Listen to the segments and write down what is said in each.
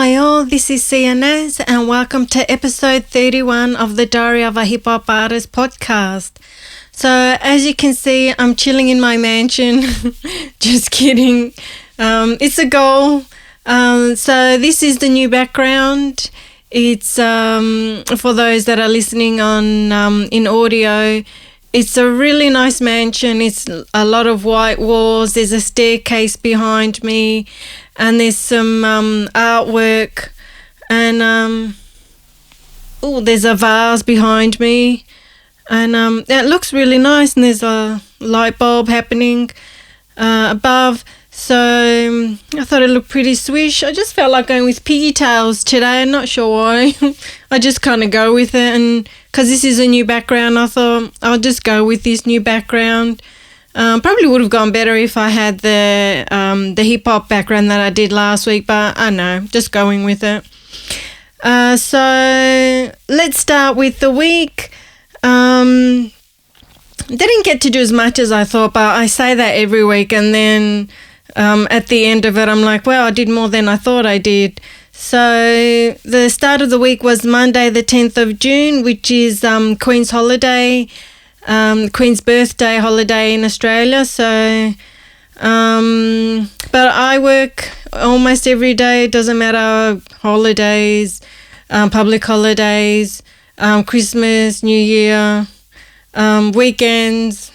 Hi all, this is Renos and welcome to episode 31 of the Diary of a Hip Hop Artist podcast. So as you can see, I'm chilling in my mansion. Just kidding. It's a goal. So this is the new background. It's for those that are listening on in audio. It's a really nice mansion. It's a lot of white walls. There's a staircase behind me, and there's some artwork, and there's a vase behind me, and it looks really nice. And there's a light bulb happening above. So I thought it looked pretty swish. I just felt like going with pigtails today. I'm not sure why. I just kind of go with it, and because this is a new background, I thought I'll just go with this new background. Probably would have gone better if I had the hip hop background that I did last week, but I know, just going with it. So let's start with the week. Didn't get to do as much as I thought, but I say that every week, and then at the end of it, I'm like, well, I did more than I thought I did. So the start of the week was Monday, the 10th of June, which is Queen's holiday, Queen's birthday holiday in Australia. So, but I work almost every day. It doesn't matter, holidays, public holidays, Christmas, New Year, weekends.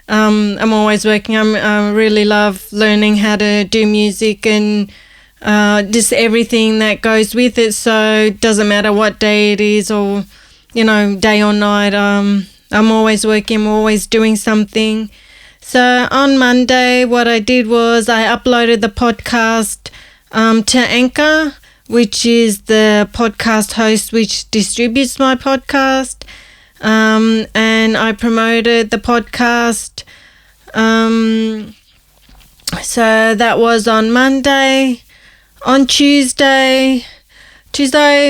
I'm always working. I really love learning how to do music and just everything that goes with it. So it doesn't matter what day it is, or day or night. I'm always working. I'm always doing something. So on Monday, what I did was I uploaded the podcast to Anchor, which is the podcast host which distributes my podcast. And I promoted the podcast. So that was on Monday. On Tuesday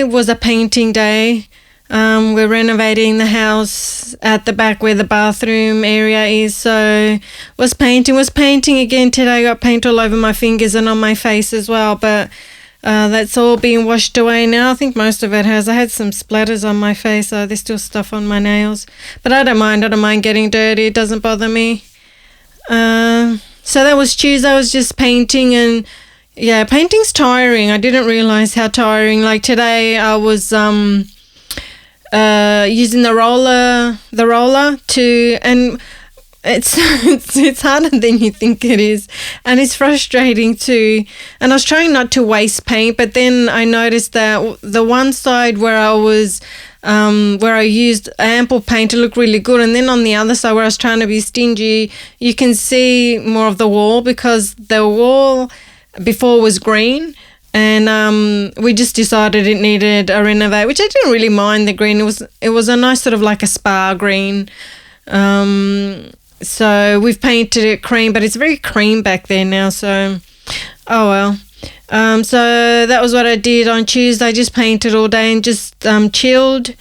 was a painting day. We're renovating the house at the back where the bathroom area is. So was painting again today. I got paint all over my fingers and on my face as well, but that's all being washed away now. I think most of it has. I had some splatters on my face, so there's still stuff on my nails. But I don't mind getting dirty. It doesn't bother me. So that was Tuesday. I was just painting, and yeah, painting's tiring. I didn't realise how tiring. Like today I was using the roller to, and it's harder than you think it is, and it's frustrating too. And I was trying not to waste paint, but then I noticed that the one side where I was where I used ample paint to look really good, and then on the other side where I was trying to be stingy, you can see more of the wall, because the wall before was green, and we just decided it needed a renovate, which I didn't really mind the green. It was a nice sort of like a spa green. So we've painted it cream, but it's very cream back there now, so oh well. So that was what I did on Tuesday. I just painted all day and just chilled.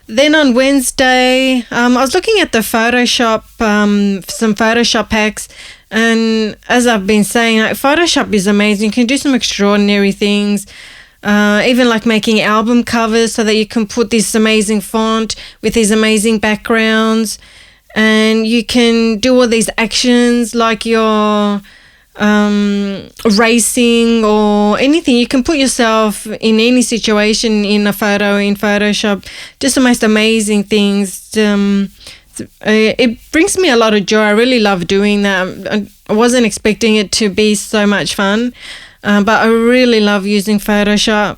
Then on Wednesday, I was looking at the Photoshop, some Photoshop hacks, and as I've been saying, Photoshop is amazing. You can do some extraordinary things, even like making album covers so that you can put this amazing font with these amazing backgrounds. And you can do all these actions like you're racing or anything. You can put yourself in any situation in a photo in Photoshop. Just the most amazing things. It brings me a lot of joy. I really love doing that. I wasn't expecting it to be so much fun, but I really love using Photoshop.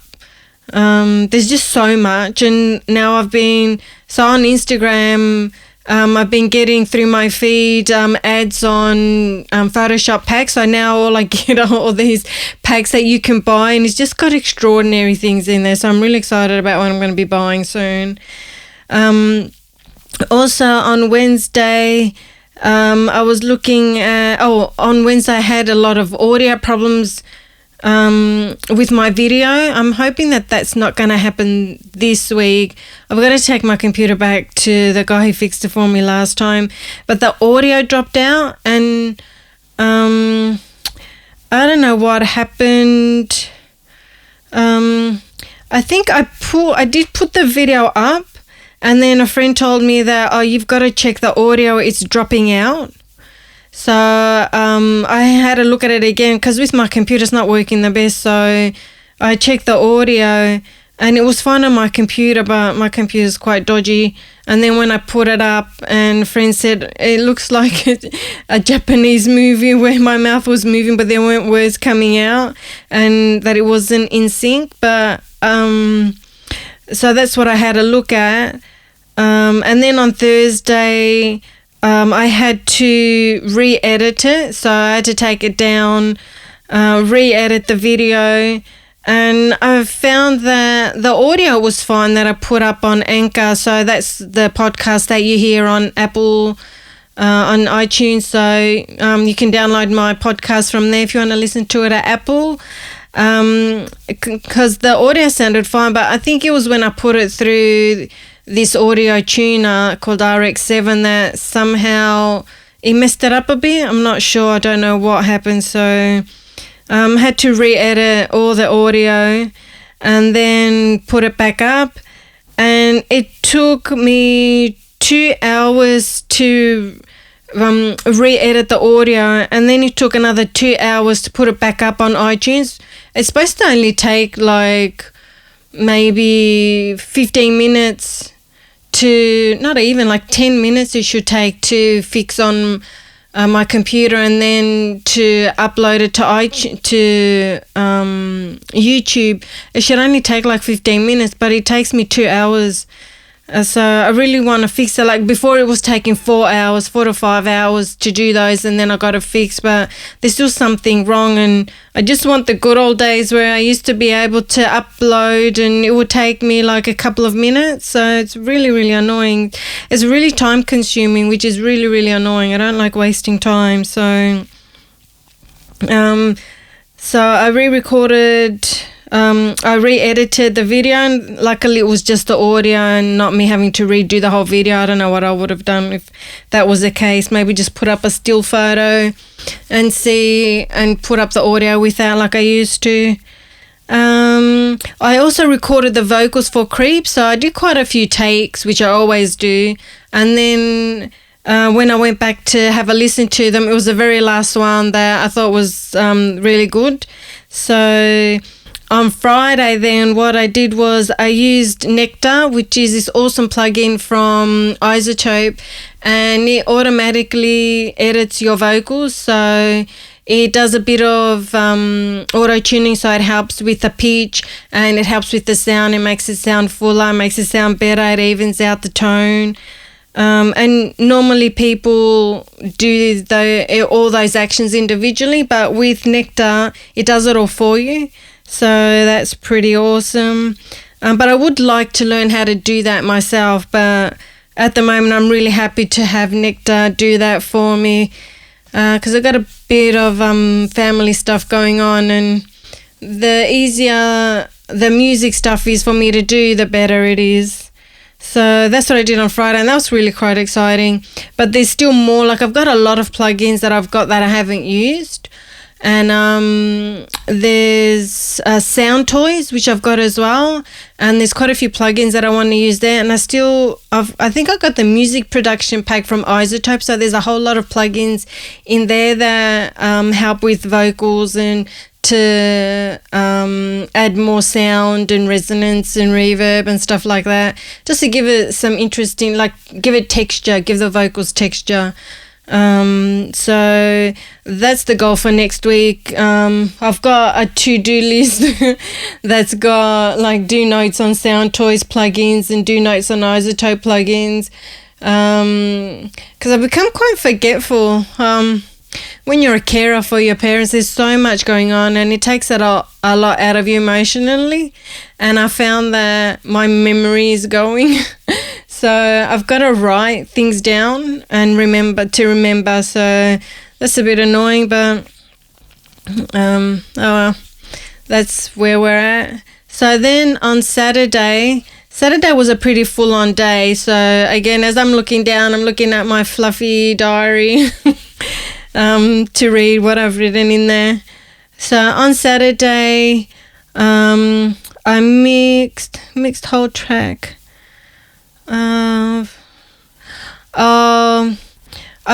There's just so much, and now on Instagram, I've been getting through my feed ads on Photoshop packs. So now all I get are all these packs that you can buy, and it's just got extraordinary things in there. So I'm really excited about what I'm going to be buying soon. Also on Wednesday, I was looking at, on Wednesday I had a lot of audio problems with my video. I'm hoping that that's not going to happen this week. I've got to take my computer back to the guy who fixed it for me last time. But the audio dropped out, and I don't know what happened. I think I did put the video up, and then a friend told me that, oh, you've got to check the audio, it's dropping out. So I had a look at it again, because with my computer it's not working the best. So I checked the audio, and it was fine on my computer, but my computer is quite dodgy. And then when I put it up, and a friend said it looks like a Japanese movie where my mouth was moving but there weren't words coming out, and that it wasn't in sync. But so that's what I had a look at. And then on Thursday, I had to re-edit it. So I had to take it down, re-edit the video. And I found that the audio was fine that I put up on Anchor. So that's the podcast that you hear on Apple, on iTunes. So you can download my podcast from there if you want to listen to it at Apple. Because the audio sounded fine, but I think it was when I put it through this audio tuner called RX7 that somehow it messed it up a bit. I'm not sure. I don't know what happened. So had to re-edit all the audio and then put it back up, and it took me 2 hours to re-edit the audio, and then it took another 2 hours to put it back up on iTunes. It's supposed to only take like maybe 15 minutes to, not even like 10 minutes it should take to fix on my computer, and then to upload it to YouTube. It should only take like 15 minutes, but it takes me 2 hours. So I really want to fix it. Like before it was taking 4 to 5 hours to do those, and then I got it fixed, but there's still something wrong, and I just want the good old days where I used to be able to upload and it would take me like a couple of minutes. So it's really, really annoying. It's really time consuming, which is really, really annoying. I don't like wasting time. So I re-recorded, I re-edited the video, and luckily it was just the audio and not me having to redo the whole video. I don't know what I would have done if that was the case. Maybe just put up a still photo and put up the audio with that like I used to. I also recorded the vocals for Creep, so I did quite a few takes, which I always do, and then when I went back to have a listen to them, it was the very last one that I thought was really good. So on Friday then what I did was I used Nectar, which is this awesome plugin from iZotope, and it automatically edits your vocals. So it does a bit of auto-tuning, so it helps with the pitch and it helps with the sound. It makes it sound fuller, makes it sound better, it evens out the tone. And normally people do all those actions individually, but with Nectar it does it all for you. So that's pretty awesome. But I would like to learn how to do that myself, but at the moment I'm really happy to have Nectar do that for me, because I've got a bit of family stuff going on, and the easier the music stuff is for me to do, the better it is. So that's what I did on Friday, and that was really quite exciting. But there's still more. Like I've got a lot of plugins that I've got that I haven't used. And there's Sound Toys, which I've got as well, and there's quite a few plugins that I want to use there. And I think I got the music production pack from iZotope, so there's a whole lot of plugins in there that help with vocals and to add more sound and resonance and reverb and stuff like that, just to give it some interesting, like give it texture, give the vocals texture. So that's the goal for next week. I've got a to-do list that's got like do notes on Sound Toys plugins and do notes on iZotope plugins, because I've become quite forgetful. When you're a carer for your parents, there's so much going on and it takes a lot out of you emotionally, and I found that my memory is going. So I've got to write things down and remember. So that's a bit annoying, but oh well, that's where we're at. So then on Saturday was a pretty full-on day. So again, as I'm looking down, I'm looking at my fluffy diary to read what I've written in there. So on Saturday, I mixed whole track. I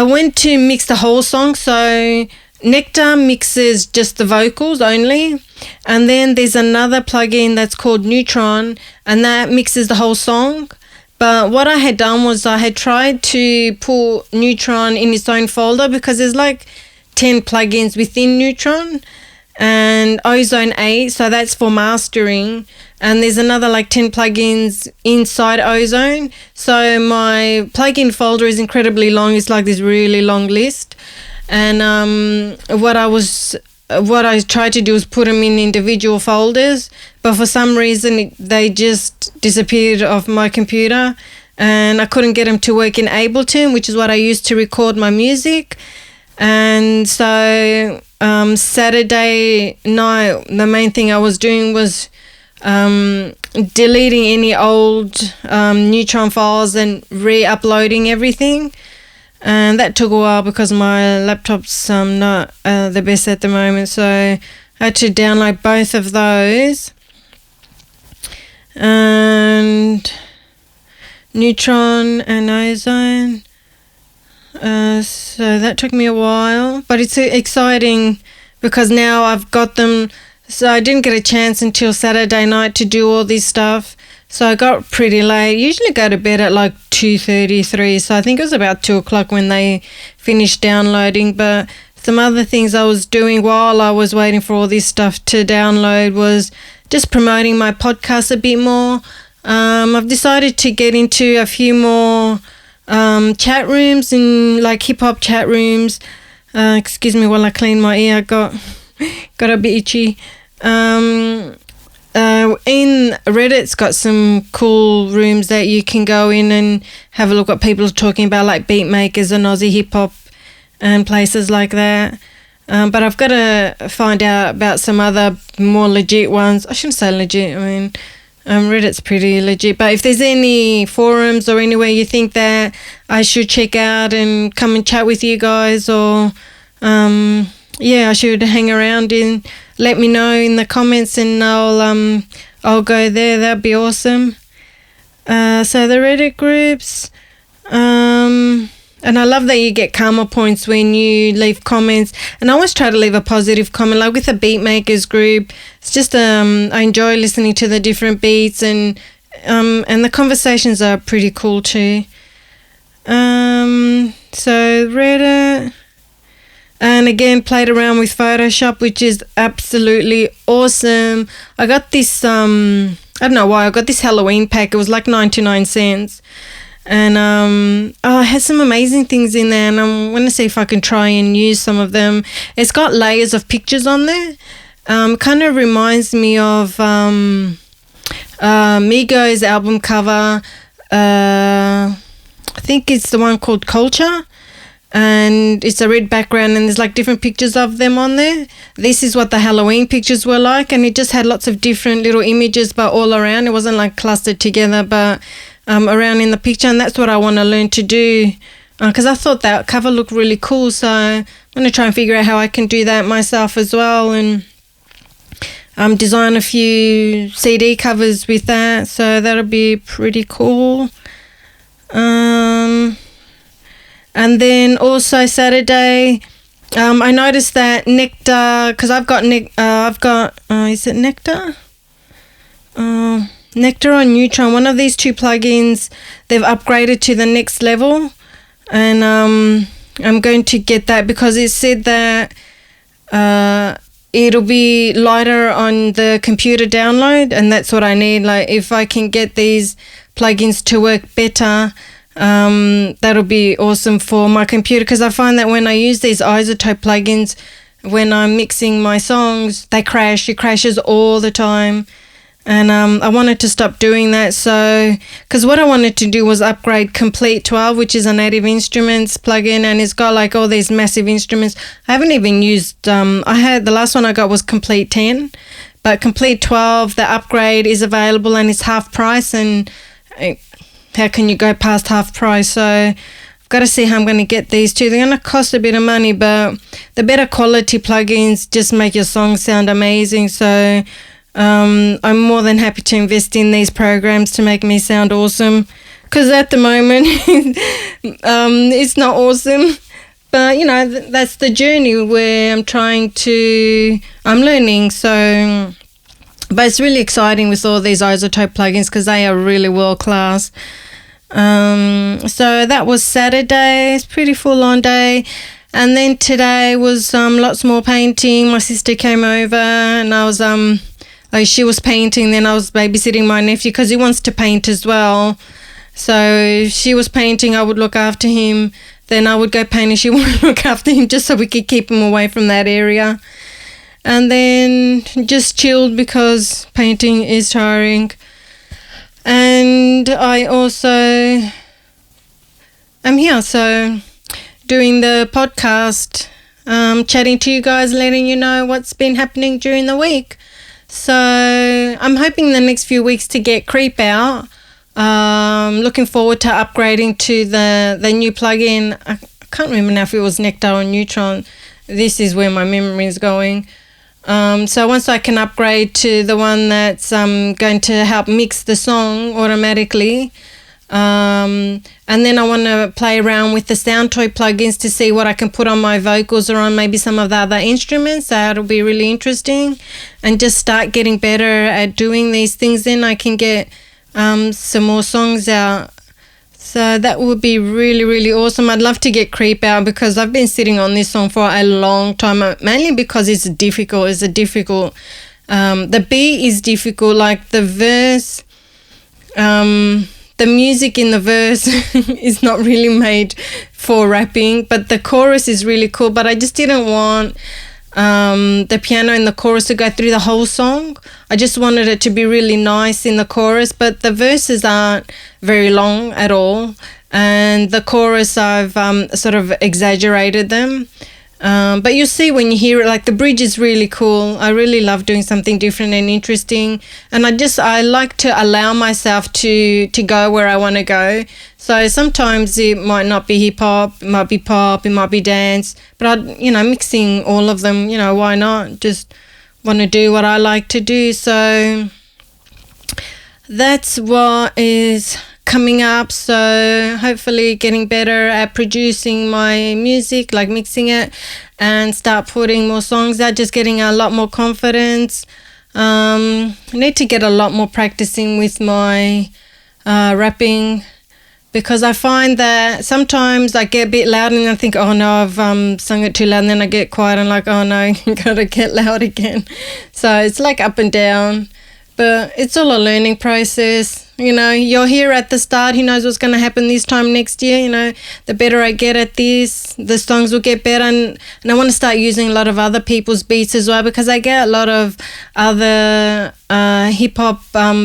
went to mix the whole song, so Nectar mixes just the vocals only, and then there's another plugin that's called Neutron, and that mixes the whole song. But what I had done was I had tried to put Neutron in its own folder, because there's like 10 plugins within Neutron, and Ozone 8, so that's for mastering, and there's another like 10 plugins inside Ozone. So my plugin folder is incredibly long. It's like this really long list, and what I tried to do was put them in individual folders, but for some reason they just disappeared off my computer, and I couldn't get them to work in Ableton, which is what I used to record my music. And so Saturday night, the main thing I was doing was deleting any old Neutron files and re-uploading everything. And that took a while because my laptop's not the best at the moment, so I had to download both of those. And Neutron and Ozone. So that took me a while, but it's exciting because now I've got them. So I didn't get a chance until Saturday night to do all this stuff. So I got pretty late. Usually go to bed at like 2:33. So I think it was about 2 o'clock when they finished downloading. But some other things I was doing while I was waiting for all this stuff to download was just promoting my podcast a bit more. I've decided to get into a few more chat rooms, and like hip hop chat rooms. Excuse me while I clean my ear. Got a bit itchy. In Reddit's got some cool rooms that you can go in and have a look what people are talking about, like beat makers and Aussie hip hop and places like that. But I've got to find out about some other more legit ones. I shouldn't say legit. I mean, Reddit's pretty legit. But if there's any forums or anywhere you think that I should check out and come and chat with you guys, or I should hang around in, let me know in the comments, and I'll go there. That'd be awesome. So the Reddit groups, and I love that you get karma points when you leave comments. And I always try to leave a positive comment, like with the beat makers group. It's just I enjoy listening to the different beats, and the conversations are pretty cool too. So Reddit. And again, played around with Photoshop, which is absolutely awesome. I got this, I don't know why, I got this Halloween pack. It was like 99 cents. And it has some amazing things in there, and I'm going to see if I can try and use some of them. It's got layers of pictures on there. Kind of reminds me of Migos' album cover. I think it's the one called Culture. And it's a red background, and there's like different pictures of them on there. This is what the Halloween pictures were like, and it just had lots of different little images, but all around. It wasn't like clustered together, but around in the picture. And that's what I want to learn to do, because I thought that cover looked really cool. So I'm going to try and figure out how I can do that myself as well, and design a few CD covers with that. So that'll be pretty cool. And then also Saturday, I noticed that Nectar, because I've got is it Nectar? Nectar or Neutron, one of these two plugins, they've upgraded to the next level, and I'm going to get that because it said that it'll be lighter on the computer download, and that's what I need. Like, if I can get these plugins to work better, that'll be awesome for my computer, because I find that when I use these iZotope plugins, when I'm mixing my songs, they crash. It crashes all the time, and I wanted to stop doing that. So, because what I wanted to do was upgrade Complete 12, which is a Native Instruments plugin, and it's got like all these massive instruments. I haven't even used, the last one I got was Complete 10, but Complete 12, the upgrade is available and it's half price, and how can you go past half price? So I've got to see how I'm going to get these two. They're going to cost a bit of money, but the better quality plugins just make your songs sound amazing. So I'm more than happy to invest in these programs to make me sound awesome. Because at the moment, it's not awesome. But, that's the journey where I'm learning. So, but it's really exciting with all these iZotope plugins because they are really world class. So that was Saturday. It's a pretty full on day. And then today was lots more painting. My sister came over and I was she was painting. Then I was babysitting my nephew because he wants to paint as well. So she was painting. I would look after him. Then I would go paint and she would look after him just so we could keep him away from that area. And then just chilled because painting is tiring. And I also am here, so doing the podcast, chatting to you guys, letting you know what's been happening during the week. So I'm hoping the next few weeks to get Creep out. Looking forward to upgrading to the new plugin. I can't remember now if it was Nectar or Neutron. This is where my memory is going. So once I can upgrade to the one that's going to help mix the song automatically, and then I want to play around with the Sound Toy plugins to see what I can put on my vocals or on maybe some of the other instruments. That'll be really interesting, and just start getting better at doing these things. Then I can get some more songs out. So that would be really, really awesome. I'd love to get Creep out because I've been sitting on this song for a long time, mainly because it's difficult. The beat is difficult, like the verse, the music in the verse is not really made for rapping, but the chorus is really cool. But I just didn't want the piano in the chorus to go through the whole song. I just wanted it to be really nice in the chorus, but the verses aren't very long at all, and the chorus I've sort of exaggerated them, but you'll see when you hear it, like the bridge is really cool. I really love doing something different and interesting, and I like to allow myself to go where I want to go. So sometimes it might not be hip hop, it might be pop, it might be dance, but mixing all of them, why not? Just want to do what I like to do. So that's what is coming up. So hopefully getting better at producing my music, like mixing it, and start putting more songs out, just getting a lot more confidence. I need to get a lot more practicing with my rapping, because I find that sometimes I get a bit loud and I think, oh no, I've sung it too loud, and then I get quiet and like, oh no, gotta get loud again. So it's like up and down, but it's all a learning process. You're here at the start. Who knows what's going to happen this time next year? The better I get at this, the songs will get better. And I want to start using a lot of other people's beats as well, because I get a lot of other hip-hop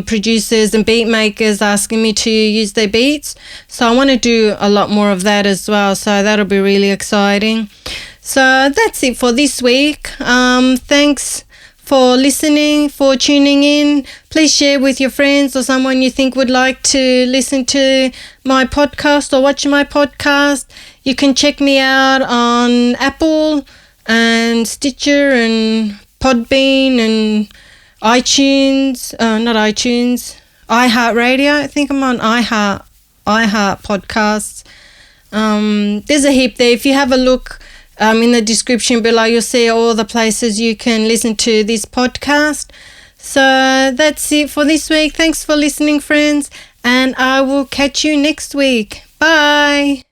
producers and beat makers asking me to use their beats. So I want to do a lot more of that as well. So that'll be really exciting. So that's it for this week. Thanks for listening, for tuning in. Please share with your friends or someone you think would like to listen to my podcast or watch my podcast. You can check me out on Apple and Stitcher and Podbean and iTunes. iHeartRadio. I think I'm on iHeart podcasts. There's a heap there. If you have a look in the description below, you'll see all the places you can listen to this podcast. So that's it for this week. Thanks for listening, friends, and I will catch you next week. Bye.